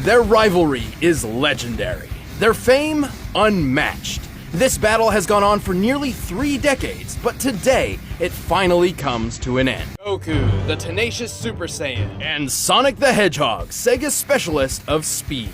Their rivalry is legendary. Their fame, unmatched. This battle has gone on for nearly 3 decades, but today, it finally comes to an end. Goku, the tenacious Super Saiyan, and Sonic the Hedgehog, Sega's specialist of speed.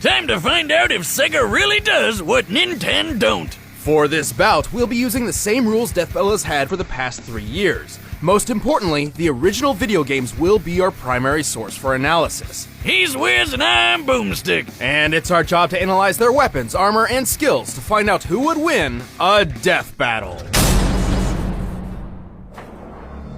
Time to find out if Sega really does what Nintendo don't. For this bout, we'll be using the same rules Deathbella's had for the past 3 years. Most importantly, the original video games will be our primary source for analysis. He's Wiz and I'm Boomstick. And it's our job to analyze their weapons, armor, and skills to find out who would win a death battle.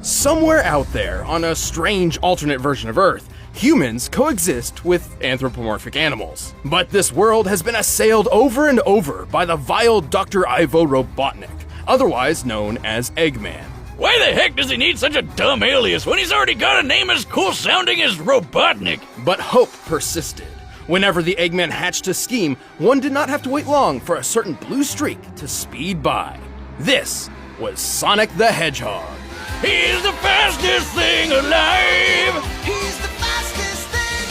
Somewhere out there, on a strange alternate version of Earth, humans coexist with anthropomorphic animals. But this world has been assailed over and over by the vile Dr. Ivo Robotnik, otherwise known as Eggman. Why the heck does he need such a dumb alias when he's already got a name as cool sounding as Robotnik? But hope persisted. Whenever the Eggman hatched a scheme, one did not have to wait long for a certain blue streak to speed by. This was Sonic the Hedgehog. He's the fastest thing alive! He's the fastest thing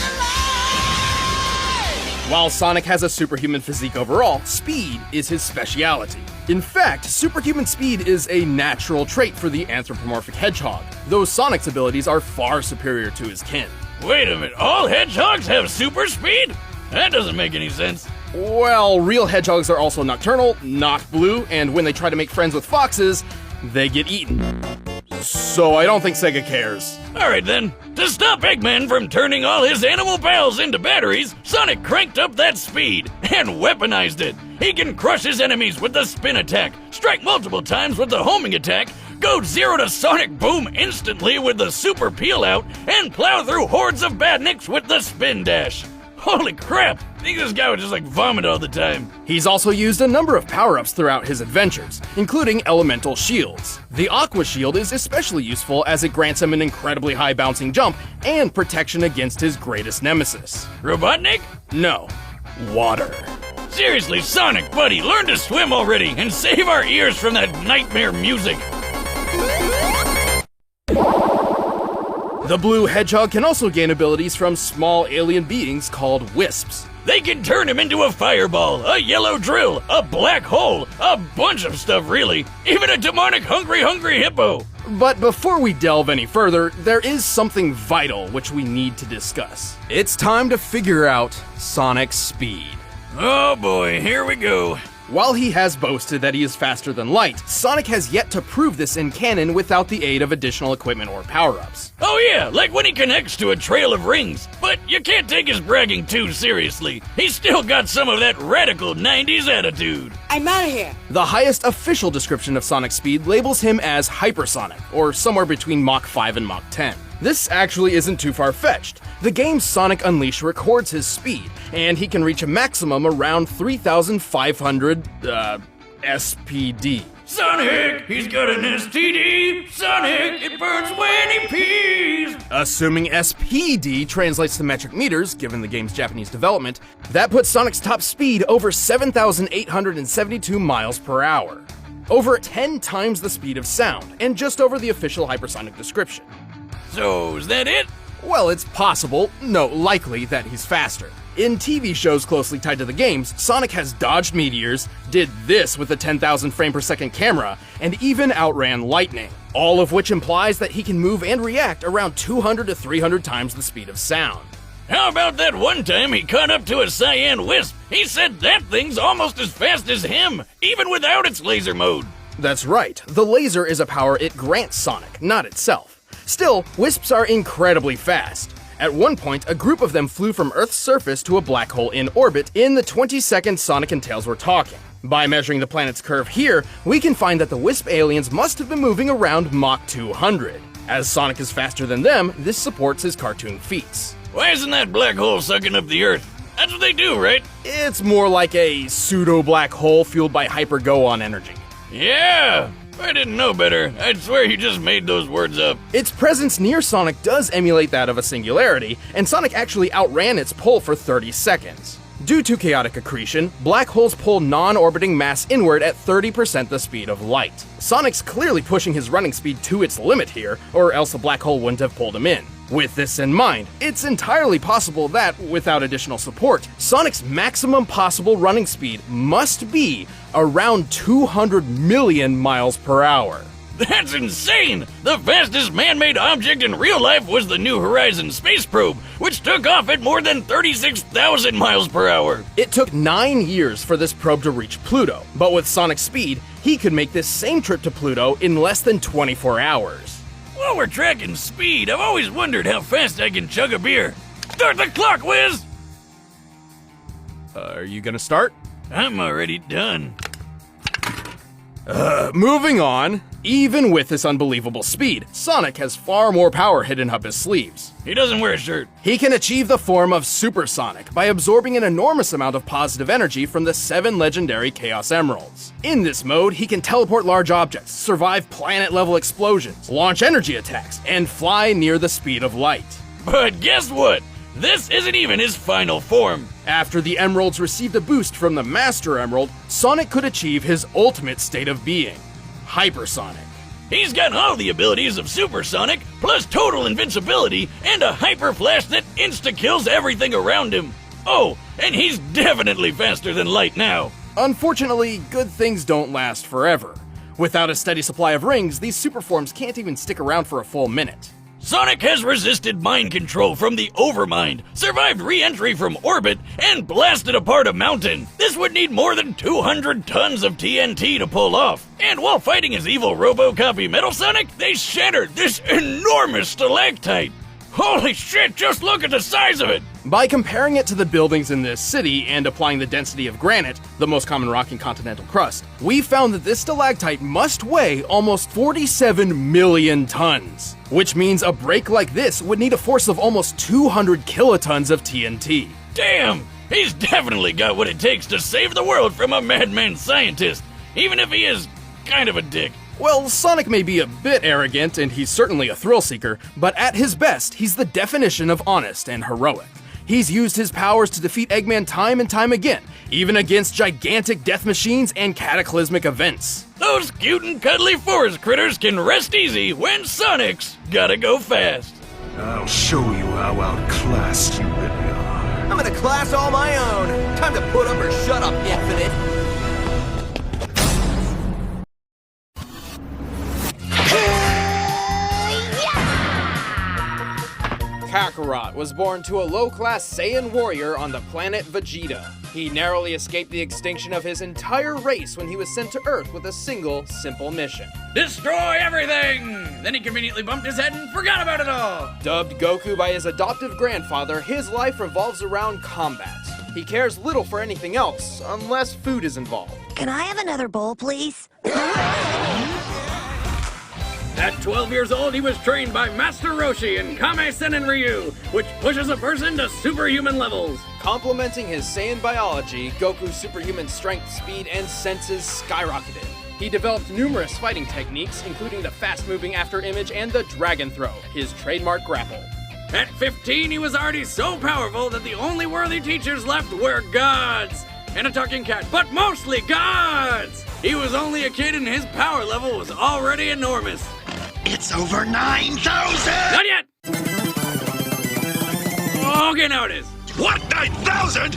alive! While Sonic has a superhuman physique overall, speed is his speciality. In fact, superhuman speed is a natural trait for the anthropomorphic hedgehog, though Sonic's abilities are far superior to his kin. Wait a minute, all hedgehogs have super speed? That doesn't make any sense. Well, real hedgehogs are also nocturnal, not blue, and when they try to make friends with foxes, they get eaten. So I don't think Sega cares. Alright then, to stop Eggman from turning all his animal pals into batteries, Sonic cranked up that speed and weaponized it. He can crush his enemies with the spin attack, strike multiple times with the homing attack, go 0 to Sonic Boom instantly with the super peel out, and plow through hordes of badniks with the spin dash. Holy crap! I think this guy would just vomit all the time. He's also used a number of power-ups throughout his adventures, including elemental shields. The Aqua Shield is especially useful as it grants him an incredibly high bouncing jump and protection against his greatest nemesis. Robotnik? No, water. Seriously, Sonic, buddy, learn to swim already and save our ears from that nightmare music. The blue hedgehog can also gain abilities from small alien beings called wisps. They can turn him into a fireball, a yellow drill, a black hole, a bunch of stuff really, even a demonic hungry hippo. But before we delve any further, there is something vital which we need to discuss. It's time to figure out Sonic's speed. Oh boy, here we go. While he has boasted that he is faster than light, Sonic has yet to prove this in canon without the aid of additional equipment or power-ups. Oh yeah, like when he connects to a trail of rings. But you can't take his bragging too seriously. He's still got some of that radical 90s attitude. I'm out of here. The highest official description of Sonic's speed labels him as hypersonic, or somewhere between Mach 5 and Mach 10. This actually isn't too far-fetched. The game Sonic Unleashed records his speed, and he can reach a maximum around 3,500, SPD. Sonic, he's got an STD. Sonic, it burns when he pees. Assuming SPD translates to metric meters, given the game's Japanese development, that puts Sonic's top speed over 7,872 miles per hour. Over 10 times the speed of sound, and just over the official hypersonic description. So, is that it? Well, it's possible, no, likely, that he's faster. In TV shows closely tied to the games, Sonic has dodged meteors, did this with a 10,000 frame per second camera, and even outran lightning. All of which implies that he can move and react around 200 to 300 times the speed of sound. How about that one time he caught up to a cyan wisp? He said that thing's almost as fast as him, even without its laser mode. That's right, the laser is a power it grants Sonic, not itself. Still, wisps are incredibly fast. At one point, a group of them flew from Earth's surface to a black hole in orbit in the 20 seconds Sonic and Tails were talking. By measuring the planet's curve here, we can find that the wisp aliens must have been moving around Mach 200. As Sonic is faster than them, this supports his cartoon feats. Why isn't that black hole sucking up the Earth? That's what they do, right? It's more like a pseudo-black hole fueled by hyper-go-on energy. Yeah! If I didn't know better, I'd swear you just made those words up. Its presence near Sonic does emulate that of a singularity, and Sonic actually outran its pull for 30 seconds. Due to chaotic accretion, black holes pull non-orbiting mass inward at 30% the speed of light. Sonic's clearly pushing his running speed to its limit here, or else a black hole wouldn't have pulled him in. With this in mind, it's entirely possible that, without additional support, Sonic's maximum possible running speed must be around 200 million miles per hour. That's insane! The fastest man-made object in real life was the New Horizons space probe, which took off at more than 36,000 miles per hour. It took 9 years for this probe to reach Pluto, but with Sonic's speed, he could make this same trip to Pluto in less than 24 hours. While we're tracking speed, I've always wondered how fast I can chug a beer. Start the clock, Wiz! Are you gonna start? I'm already done. Moving on. Even with this unbelievable speed, Sonic has far more power hidden up his sleeves. He doesn't wear a shirt. He can achieve the form of Super Sonic by absorbing an enormous amount of positive energy from the 7 legendary Chaos Emeralds. In this mode, he can teleport large objects, survive planet-level explosions, launch energy attacks, and fly near the speed of light. But guess what? This isn't even his final form. After the Emeralds received a boost from the Master Emerald, Sonic could achieve his ultimate state of being, Hypersonic. He's got all the abilities of Super Sonic, plus total invincibility, and a hyper flash that insta-kills everything around him. Oh, and he's definitely faster than light now. Unfortunately, good things don't last forever. Without a steady supply of rings, these super forms can't even stick around for a full minute. Sonic has resisted mind control from the Overmind, survived re-entry from orbit, and blasted apart a mountain. This would need more than 200 tons of TNT to pull off. And while fighting his evil RoboCopy Metal Sonic, they shattered this enormous stalactite. Holy shit, just look at the size of it! By comparing it to the buildings in this city and applying the density of granite, the most common rock in continental crust, we found that this stalactite must weigh almost 47 million tons, which means a break like this would need a force of almost 200 kilotons of TNT. Damn! He's definitely got what it takes to save the world from a madman scientist, even if he is kind of a dick. Well, Sonic may be a bit arrogant, and he's certainly a thrill seeker, but at his best, he's the definition of honest and heroic. He's used his powers to defeat Eggman time and time again, even against gigantic death machines and cataclysmic events. Those cute and cuddly forest critters can rest easy when Sonic's gotta go fast. I'll show you how outclassed you really are. I'm in a class all my own. Time to put up or shut up, Infinite. Kakarot was born to a low-class Saiyan warrior on the planet Vegeta. He narrowly escaped the extinction of his entire race when he was sent to Earth with a single, simple mission. Destroy everything! Then he conveniently bumped his head and forgot about it all! Dubbed Goku by his adoptive grandfather, his life revolves around combat. He cares little for anything else, unless food is involved. Can I have another bowl, please? At 12 years old, he was trained by Master Roshi in Kame Sennin Ryu, which pushes a person to superhuman levels. Complementing his Saiyan biology, Goku's superhuman strength, speed, and senses skyrocketed. He developed numerous fighting techniques, including the fast-moving after image and the dragon throw, his trademark grapple. At 15, he was already so powerful that the only worthy teachers left were gods and a talking cat, but mostly gods! He was only a kid and his power level was already enormous. It's over 9,000! Not yet! Okay, now it is. What, 9,000?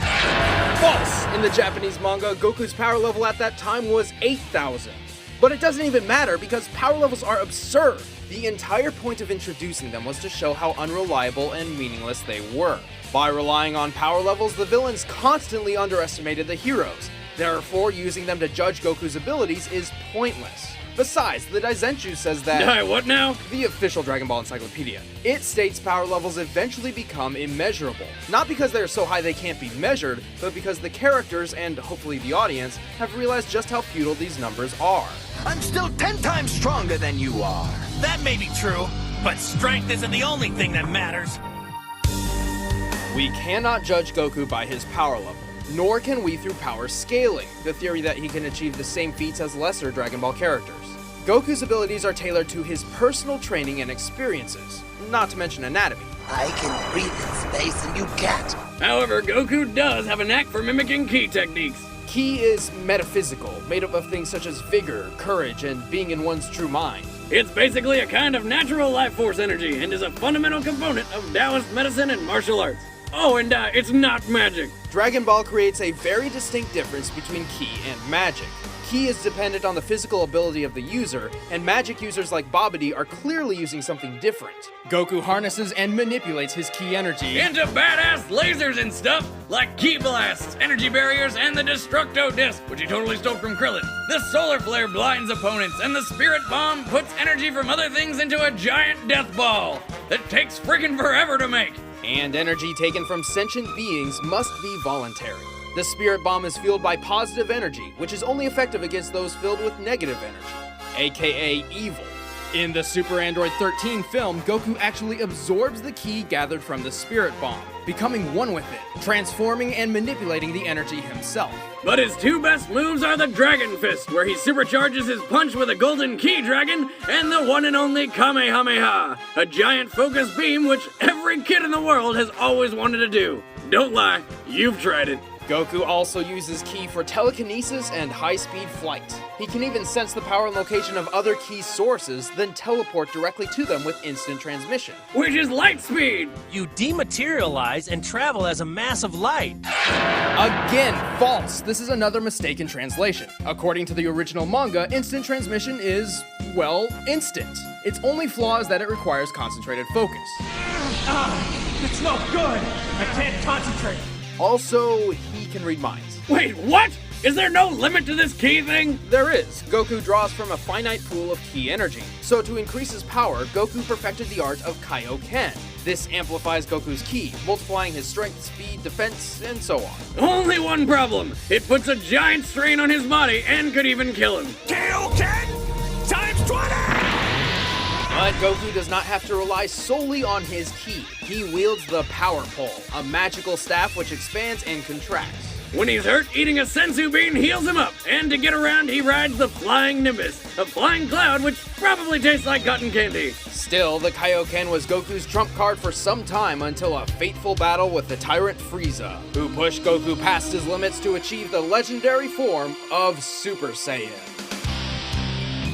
False! In the Japanese manga, Goku's power level at that time was 8,000. But it doesn't even matter because power levels are absurd. The entire point of introducing them was to show how unreliable and meaningless they were. By relying on power levels, the villains constantly underestimated the heroes. Therefore, using them to judge Goku's abilities is pointless. Besides, the Daizenshuu says that... What now? The official Dragon Ball Encyclopedia. It states power levels eventually become immeasurable. Not because they're so high they can't be measured, but because the characters, and hopefully the audience, have realized just how futile these numbers are. I'm still 10 times stronger than you are. That may be true, but strength isn't the only thing that matters. We cannot judge Goku by his power level, nor can we through power scaling, the theory that he can achieve the same feats as lesser Dragon Ball characters. Goku's abilities are tailored to his personal training and experiences, not to mention anatomy. I can breathe in space and you can't. However, Goku does have a knack for mimicking ki techniques. Ki is metaphysical, made up of things such as vigor, courage, and being in one's true mind. It's basically a kind of natural life force energy and is a fundamental component of Taoist medicine and martial arts. Oh, and it's not magic. Dragon Ball creates a very distinct difference between ki and magic. Ki is dependent on the physical ability of the user, and magic users like Babidi are clearly using something different. Goku harnesses and manipulates his ki energy Into badass lasers and stuff, like ki blasts, energy barriers, and the Destructo Disc, which he totally stole from Krillin. The solar flare blinds opponents, and the spirit bomb puts energy from other things into a giant death ball that takes friggin' forever to make. and energy taken from sentient beings must be voluntary. The spirit bomb is fueled by positive energy, which is only effective against those filled with negative energy, aka evil. In the Super Android 13 film, Goku actually absorbs the ki gathered from the spirit bomb, becoming one with it, transforming and manipulating the energy himself. But his two best moves are the Dragon Fist, where he supercharges his punch with a golden ki dragon, and the one and only Kamehameha, a giant focus beam which every kid in the world has always wanted to do. Don't lie, you've tried it. Goku also uses ki for telekinesis and high-speed flight. He can even sense the power and location of other ki sources, then teleport directly to them with instant transmission. Which is light speed! You dematerialize and travel as a mass of light. Again, false! This is another mistake in translation. According to the original manga, instant transmission is, well, instant. Its only flaw is that it requires concentrated focus. It's no good. I can't concentrate. Also, he can read minds. Wait, what? Is there no limit to this ki thing? There is. Goku draws from a finite pool of ki energy. So to increase his power, Goku perfected the art of Kaioken. This amplifies Goku's ki, multiplying his strength, speed, defense, and so on. Only one problem. It puts a giant strain on his body and could even kill him. Kaioken times 20! But Goku does not have to rely solely on his ki. He wields the Power Pole, a magical staff which expands and contracts. When he's hurt, eating a sensu bean heals him up, and to get around, he rides the Flying Nimbus, a flying cloud which probably tastes like cotton candy. Still, the Kaioken was Goku's trump card for some time until a fateful battle with the tyrant Frieza, who pushed Goku past his limits to achieve the legendary form of Super Saiyan.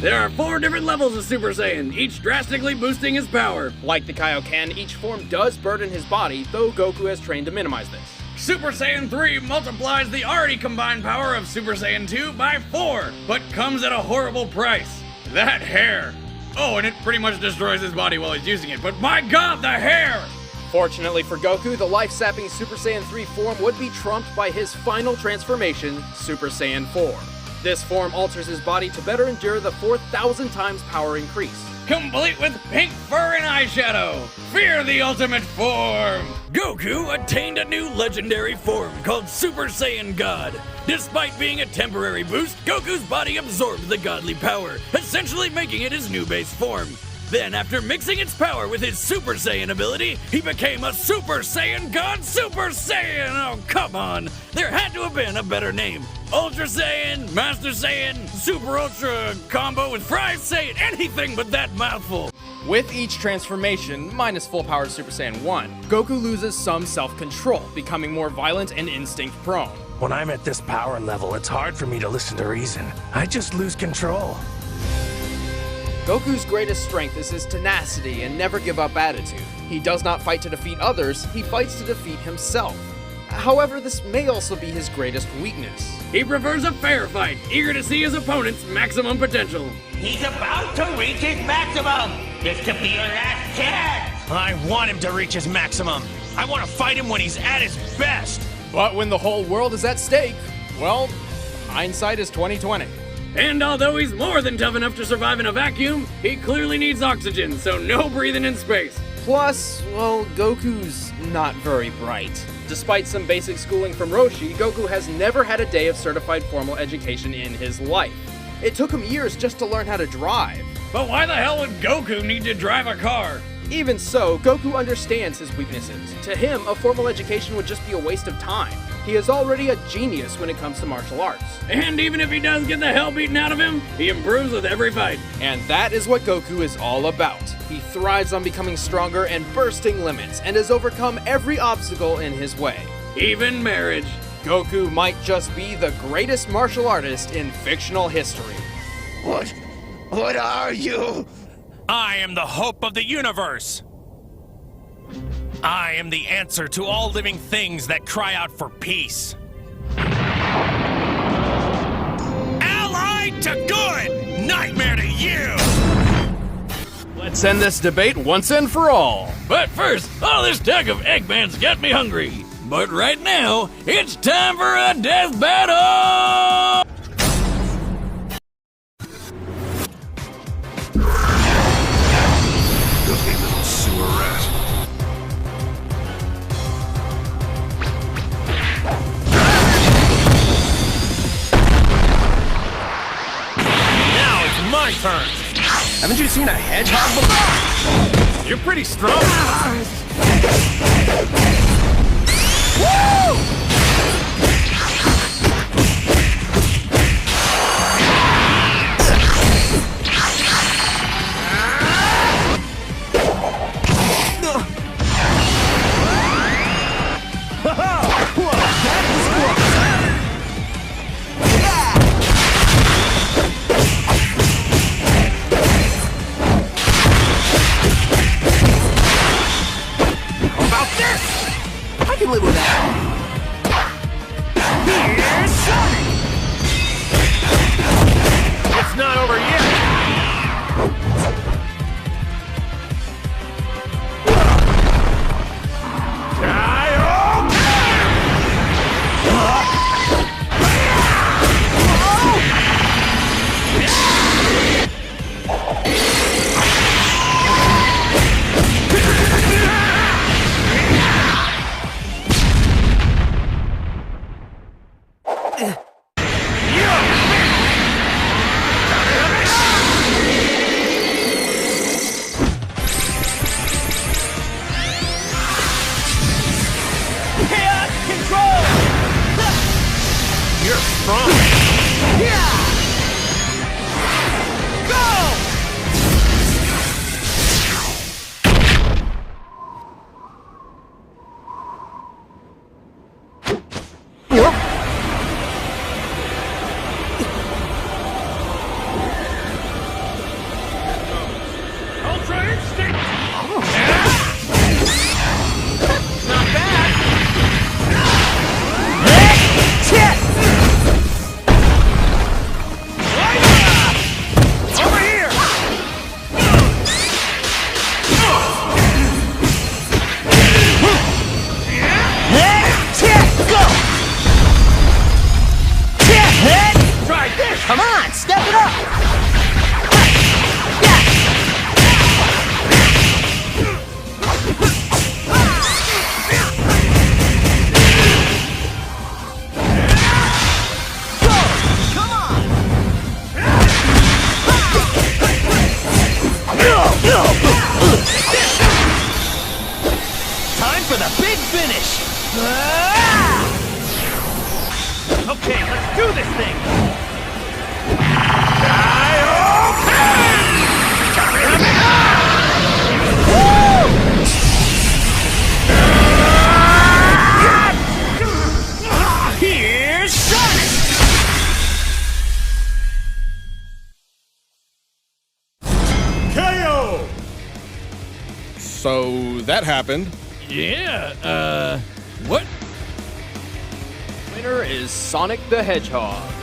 There are 4 different levels of Super Saiyan, each drastically boosting his power. Like the Kaioken, each form does burden his body, though Goku has trained to minimize this. Super Saiyan 3 multiplies the already combined power of Super Saiyan 2 by 4, but comes at a horrible price. That hair. Oh, and it pretty much destroys his body while he's using it, but my god, the hair! Fortunately for Goku, the life-sapping Super Saiyan 3 form would be trumped by his final transformation, Super Saiyan 4. This form alters his body to better endure the 4,000 times power increase. Complete with pink fur and eyeshadow. Fear the ultimate form! Goku attained a new legendary form called Super Saiyan God. Despite being a temporary boost, Goku's body absorbed the godly power, essentially making it his new base form. Then, after mixing its power with his Super Saiyan ability, he became a Super Saiyan God Super Saiyan! Oh, come on! There had to have been a better name. Ultra Saiyan, Master Saiyan, Super Ultra combo with Fry Saiyan, anything but that mouthful. With each transformation, minus full-powered Super Saiyan 1, Goku loses some self-control, becoming more violent and instinct-prone. When I'm at this power level, it's hard for me to listen to reason. I just lose control. Goku's greatest strength is his tenacity and never-give-up attitude. He does not fight to defeat others, he fights to defeat himself. However, this may also be his greatest weakness. He prefers a fair fight, eager to see his opponent's maximum potential. He's about to reach his maximum. This could be your last chance. I want him to reach his maximum. I want to fight him when he's at his best. But when the whole world is at stake, well, hindsight is 20/20. And although he's more than tough enough to survive in a vacuum, he clearly needs oxygen, so no breathing in space. Plus, well, Goku's not very bright. Despite some basic schooling from Roshi, Goku has never had a day of certified formal education in his life. It took him years just to learn how to drive. But why the hell would Goku need to drive a car? Even so, Goku understands his weaknesses. To him, a formal education would just be a waste of time. He is already a genius when it comes to martial arts. And even if he does get the hell beaten out of him, he improves with every fight. And that is what Goku is all about. He thrives on becoming stronger and bursting limits, and has overcome every obstacle in his way. Even marriage. Goku might just be the greatest martial artist in fictional history. What are you? I am the hope of the universe. I am the answer to all living things that cry out for peace. Allied to good, nightmare to you. Let's end this debate once and for all. But first, all this talk of Eggman's got me hungry. But right now, it's time for a death battle! Filthy little sewer rat. Now it's my turn. Haven't you seen a hedgehog before? You're pretty strong. I can live with that. Here's Sonic! It's not over yet. You're strong. Yeah! Go! Ultra Instinct! Not bad! Over here! Try this! Come on, step it up! Time for the big finish! Okay, let's do this thing! Here's Sonic! KO! So that happened. Yeah, what? Winner is Sonic the Hedgehog.